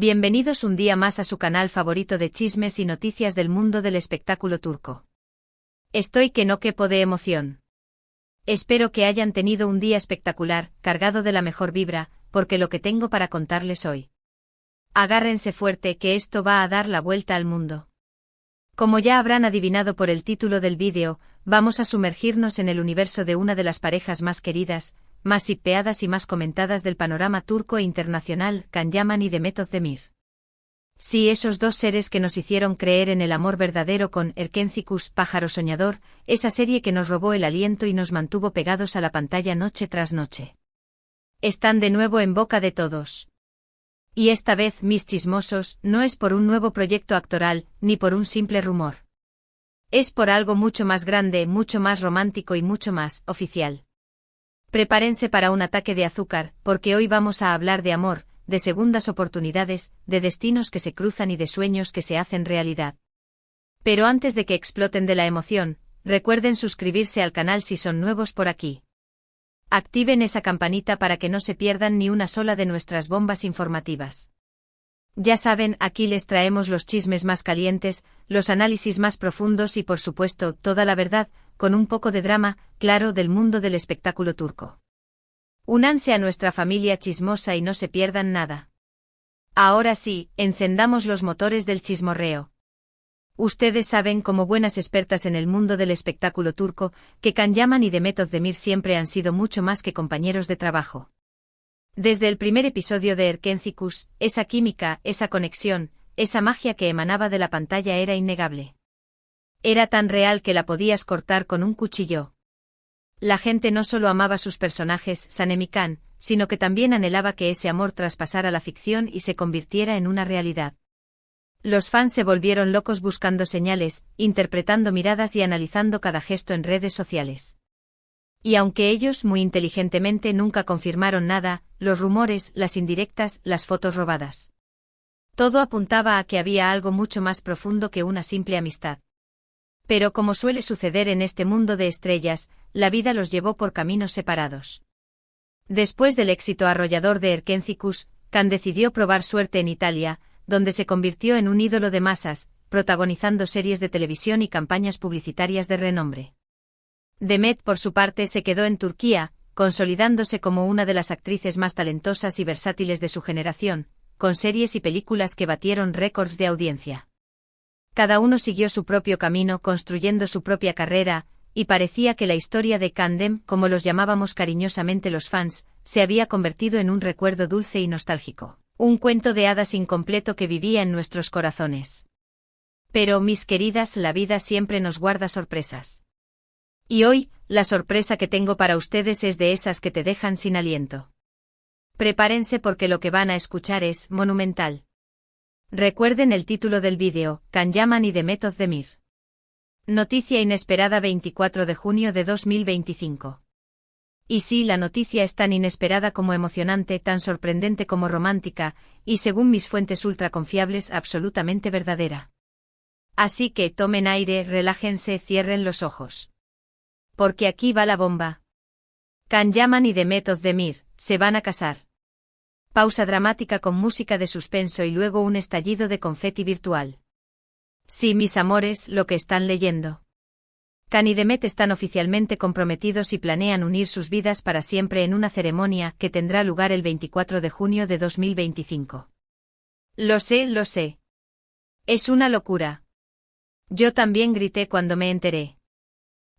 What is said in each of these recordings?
Bienvenidos un día más a su canal favorito de chismes y noticias del mundo del espectáculo turco. Estoy que no quepo de emoción. Espero que hayan tenido un día espectacular, cargado de la mejor vibra, porque lo que tengo para contarles hoy. Agárrense fuerte que esto va a dar la vuelta al mundo. Como ya habrán adivinado por el título del vídeo, vamos a sumergirnos en el universo de una de las parejas más queridas, más hipeadas y más comentadas del panorama turco e internacional, Can Yaman y Demet Özdemir. Sí, esos dos seres que nos hicieron creer en el amor verdadero con Erkencikus, Pájaro Soñador, esa serie que nos robó el aliento y nos mantuvo pegados a la pantalla noche tras noche. Están de nuevo en boca de todos. Y esta vez, mis chismosos, no es por un nuevo proyecto actoral, ni por un simple rumor. Es por algo mucho más grande, mucho más romántico y mucho más oficial. Prepárense para un ataque de azúcar, porque hoy vamos a hablar de amor, de segundas oportunidades, de destinos que se cruzan y de sueños que se hacen realidad. Pero antes de que exploten de la emoción, recuerden suscribirse al canal si son nuevos por aquí. Activen esa campanita para que no se pierdan ni una sola de nuestras bombas informativas. Ya saben, aquí les traemos los chismes más calientes, los análisis más profundos y por supuesto, toda la verdad, con un poco de drama, claro, del mundo del espectáculo turco. Únanse a nuestra familia chismosa y no se pierdan nada. Ahora sí, encendamos los motores del chismorreo. Ustedes saben, como buenas expertas en el mundo del espectáculo turco, que Can Yaman y Demet Özdemir siempre han sido mucho más que compañeros de trabajo. Desde el primer episodio de Erkencikus, esa química, esa conexión, esa magia que emanaba de la pantalla era innegable. Era tan real que la podías cortar con un cuchillo. La gente no solo amaba sus personajes, Sanem y Can, sino que también anhelaba que ese amor traspasara la ficción y se convirtiera en una realidad. Los fans se volvieron locos buscando señales, interpretando miradas y analizando cada gesto en redes sociales. Y aunque ellos muy inteligentemente nunca confirmaron nada, los rumores, las indirectas, las fotos robadas. Todo apuntaba a que había algo mucho más profundo que una simple amistad. Pero como suele suceder en este mundo de estrellas, la vida los llevó por caminos separados. Después del éxito arrollador de Erkencikus, Can decidió probar suerte en Italia, donde se convirtió en un ídolo de masas, protagonizando series de televisión y campañas publicitarias de renombre. Demet, por su parte, se quedó en Turquía, consolidándose como una de las actrices más talentosas y versátiles de su generación, con series y películas que batieron récords de audiencia. Cada uno siguió su propio camino construyendo su propia carrera, y parecía que la historia de Candem, como los llamábamos cariñosamente los fans, se había convertido en un recuerdo dulce y nostálgico, un cuento de hadas incompleto que vivía en nuestros corazones. Pero, mis queridas, la vida siempre nos guarda sorpresas. Y hoy, la sorpresa que tengo para ustedes es de esas que te dejan sin aliento. Prepárense porque lo que van a escuchar es monumental. Recuerden el título del vídeo, Can Yaman y Demet Özdemir. Noticia inesperada 24 de junio de 2025. Y sí, la noticia es tan inesperada como emocionante, tan sorprendente como romántica, y según mis fuentes ultra confiables, absolutamente verdadera. Así que tomen aire, relájense, cierren los ojos. Porque aquí va la bomba. Can Yaman y Demet Özdemir se van a casar. Pausa dramática con música de suspenso y luego un estallido de confeti virtual. Sí, mis amores, lo que están leyendo. Can y Demet están oficialmente comprometidos y planean unir sus vidas para siempre en una ceremonia que tendrá lugar el 24 de junio de 2025. Lo sé, lo sé. Es una locura. Yo también grité cuando me enteré.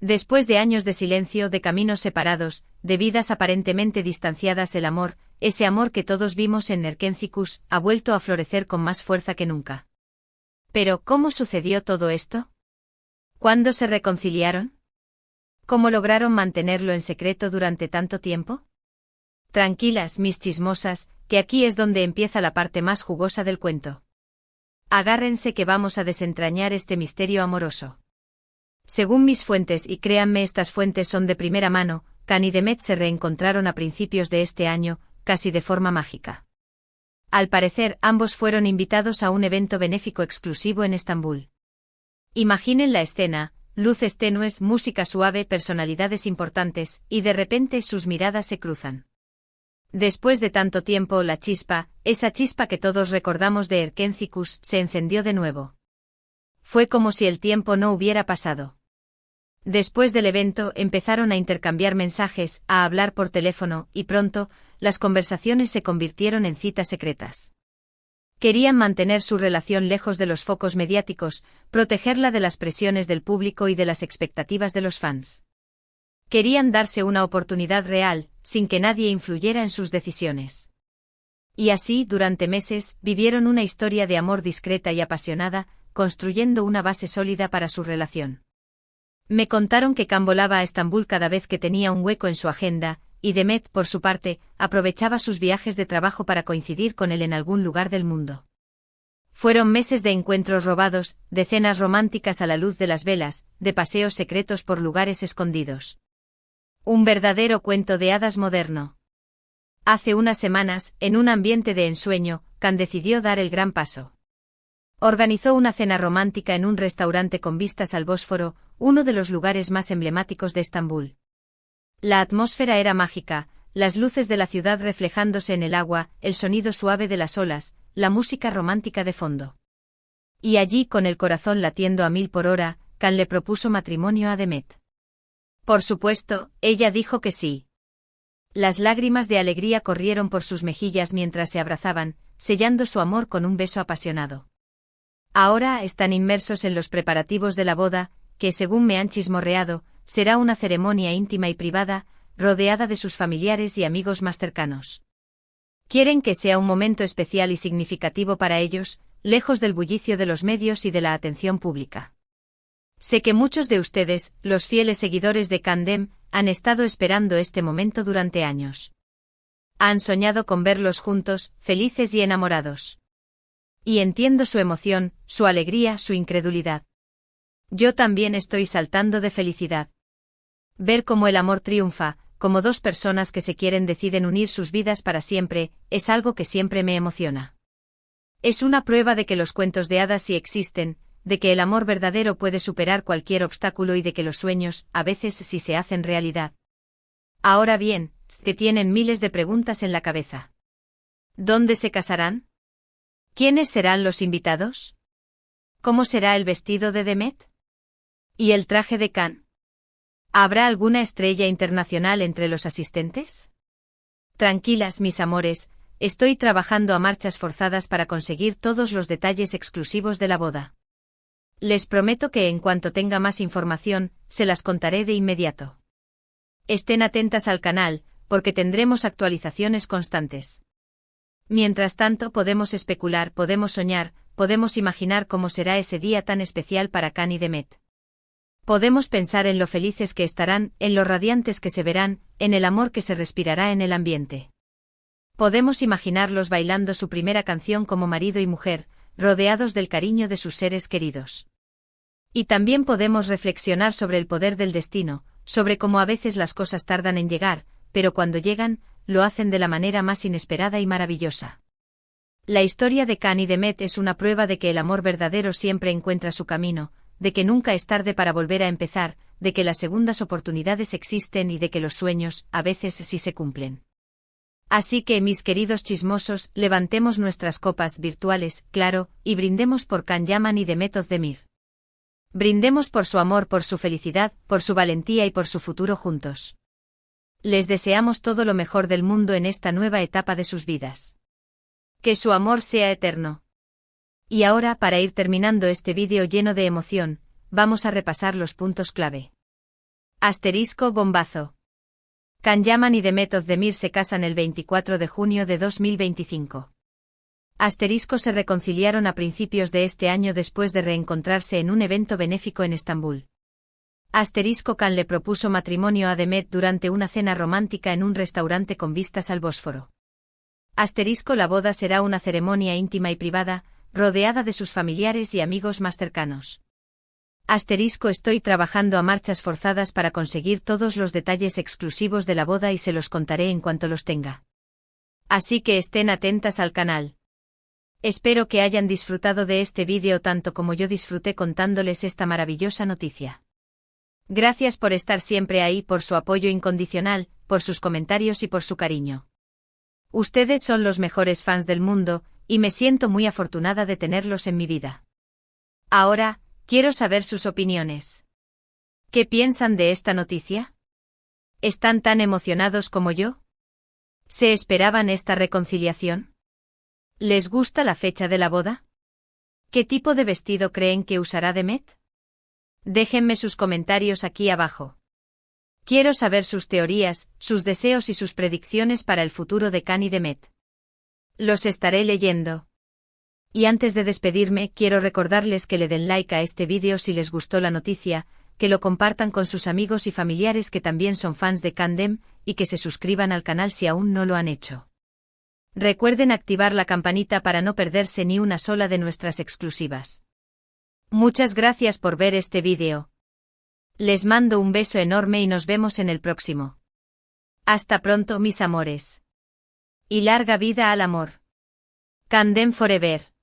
Después de años de silencio, de caminos separados, de vidas aparentemente distanciadas, el amor, ese amor que todos vimos en Erkencikus, ha vuelto a florecer con más fuerza que nunca. Pero, ¿cómo sucedió todo esto? ¿Cuándo se reconciliaron? ¿Cómo lograron mantenerlo en secreto durante tanto tiempo? Tranquilas, mis chismosas, que aquí es donde empieza la parte más jugosa del cuento. Agárrense que vamos a desentrañar este misterio amoroso. Según mis fuentes, y créanme, estas fuentes son de primera mano, Can y Demet se reencontraron a principios de este año, casi de forma mágica. Al parecer, ambos fueron invitados a un evento benéfico exclusivo en Estambul. Imaginen la escena, luces tenues, música suave, personalidades importantes, y de repente sus miradas se cruzan. Después de tanto tiempo, la chispa, esa chispa que todos recordamos de Erkencicus, se encendió de nuevo. Fue como si el tiempo no hubiera pasado. Después del evento, empezaron a intercambiar mensajes, a hablar por teléfono, y pronto, las conversaciones se convirtieron en citas secretas. Querían mantener su relación lejos de los focos mediáticos, protegerla de las presiones del público y de las expectativas de los fans. Querían darse una oportunidad real, sin que nadie influyera en sus decisiones. Y así, durante meses, vivieron una historia de amor discreta y apasionada, construyendo una base sólida para su relación. Me contaron que Can volaba a Estambul cada vez que tenía un hueco en su agenda, y Demet, por su parte, aprovechaba sus viajes de trabajo para coincidir con él en algún lugar del mundo. Fueron meses de encuentros robados, de cenas románticas a la luz de las velas, de paseos secretos por lugares escondidos. Un verdadero cuento de hadas moderno. Hace unas semanas, en un ambiente de ensueño, Can decidió dar el gran paso. Organizó una cena romántica en un restaurante con vistas al Bósforo, uno de los lugares más emblemáticos de Estambul. La atmósfera era mágica, las luces de la ciudad reflejándose en el agua, el sonido suave de las olas, la música romántica de fondo. Y allí, con el corazón latiendo a 1000 por hora, Can le propuso matrimonio a Demet. Por supuesto, ella dijo que sí. Las lágrimas de alegría corrieron por sus mejillas mientras se abrazaban, sellando su amor con un beso apasionado. Ahora están inmersos en los preparativos de la boda, que según me han chismorreado, será una ceremonia íntima y privada, rodeada de sus familiares y amigos más cercanos. Quieren que sea un momento especial y significativo para ellos, lejos del bullicio de los medios y de la atención pública. Sé que muchos de ustedes, los fieles seguidores de Candem, han estado esperando este momento durante años. Han soñado con verlos juntos, felices y enamorados. Y entiendo su emoción, su alegría, su incredulidad. Yo también estoy saltando de felicidad. Ver cómo el amor triunfa, como dos personas que se quieren deciden unir sus vidas para siempre, es algo que siempre me emociona. Es una prueba de que los cuentos de hadas sí existen, de que el amor verdadero puede superar cualquier obstáculo y de que los sueños, a veces sí se hacen realidad. Ahora bien, te tienen miles de preguntas en la cabeza. ¿Dónde se casarán? ¿Quiénes serán los invitados? ¿Cómo será el vestido de Demet? ¿Y el traje de Can? ¿Habrá alguna estrella internacional entre los asistentes? Tranquilas, mis amores, estoy trabajando a marchas forzadas para conseguir todos los detalles exclusivos de la boda. Les prometo que en cuanto tenga más información, se las contaré de inmediato. Estén atentas al canal, porque tendremos actualizaciones constantes. Mientras tanto podemos especular, podemos soñar, podemos imaginar cómo será ese día tan especial para Can y Demet. Podemos pensar en lo felices que estarán, en lo radiantes que se verán, en el amor que se respirará en el ambiente. Podemos imaginarlos bailando su primera canción como marido y mujer, rodeados del cariño de sus seres queridos. Y también podemos reflexionar sobre el poder del destino, sobre cómo a veces las cosas tardan en llegar, pero cuando llegan, lo hacen de la manera más inesperada y maravillosa. La historia de Can y Demet es una prueba de que el amor verdadero siempre encuentra su camino, de que nunca es tarde para volver a empezar, de que las segundas oportunidades existen y de que los sueños, a veces sí se cumplen. Así que, mis queridos chismosos, levantemos nuestras copas virtuales, claro, y brindemos por Can Yaman y Demet Özdemir. Brindemos por su amor, por su felicidad, por su valentía y por su futuro juntos. Les deseamos todo lo mejor del mundo en esta nueva etapa de sus vidas. Que su amor sea eterno. Y ahora, para ir terminando este vídeo lleno de emoción, vamos a repasar los puntos clave. Asterisco bombazo. Can Yaman y Demet Özdemir se casan el 24 de junio de 2025. Asterisco se reconciliaron a principios de este año después de reencontrarse en un evento benéfico en Estambul. Asterisco Can le propuso matrimonio a Demet durante una cena romántica en un restaurante con vistas al Bósforo. Asterisco la boda será una ceremonia íntima y privada, rodeada de sus familiares y amigos más cercanos. Asterisco estoy trabajando a marchas forzadas para conseguir todos los detalles exclusivos de la boda y se los contaré en cuanto los tenga. Así que estén atentas al canal. Espero que hayan disfrutado de este vídeo tanto como yo disfruté contándoles esta maravillosa noticia. Gracias por estar siempre ahí, por su apoyo incondicional, por sus comentarios y por su cariño. Ustedes son los mejores fans del mundo, y me siento muy afortunada de tenerlos en mi vida. Ahora, quiero saber sus opiniones. ¿Qué piensan de esta noticia? ¿Están tan emocionados como yo? ¿Se esperaban esta reconciliación? ¿Les gusta la fecha de la boda? ¿Qué tipo de vestido creen que usará Demet? Déjenme sus comentarios aquí abajo. Quiero saber sus teorías, sus deseos y sus predicciones para el futuro de Can y Demet. Los estaré leyendo. Y antes de despedirme, quiero recordarles que le den like a este vídeo si les gustó la noticia, que lo compartan con sus amigos y familiares que también son fans de Can-Dem, y que se suscriban al canal si aún no lo han hecho. Recuerden activar la campanita para no perderse ni una sola de nuestras exclusivas. Muchas gracias por ver este vídeo. Les mando un beso enorme y nos vemos en el próximo. Hasta pronto, mis amores. Y larga vida al amor. Can-Dem Forever.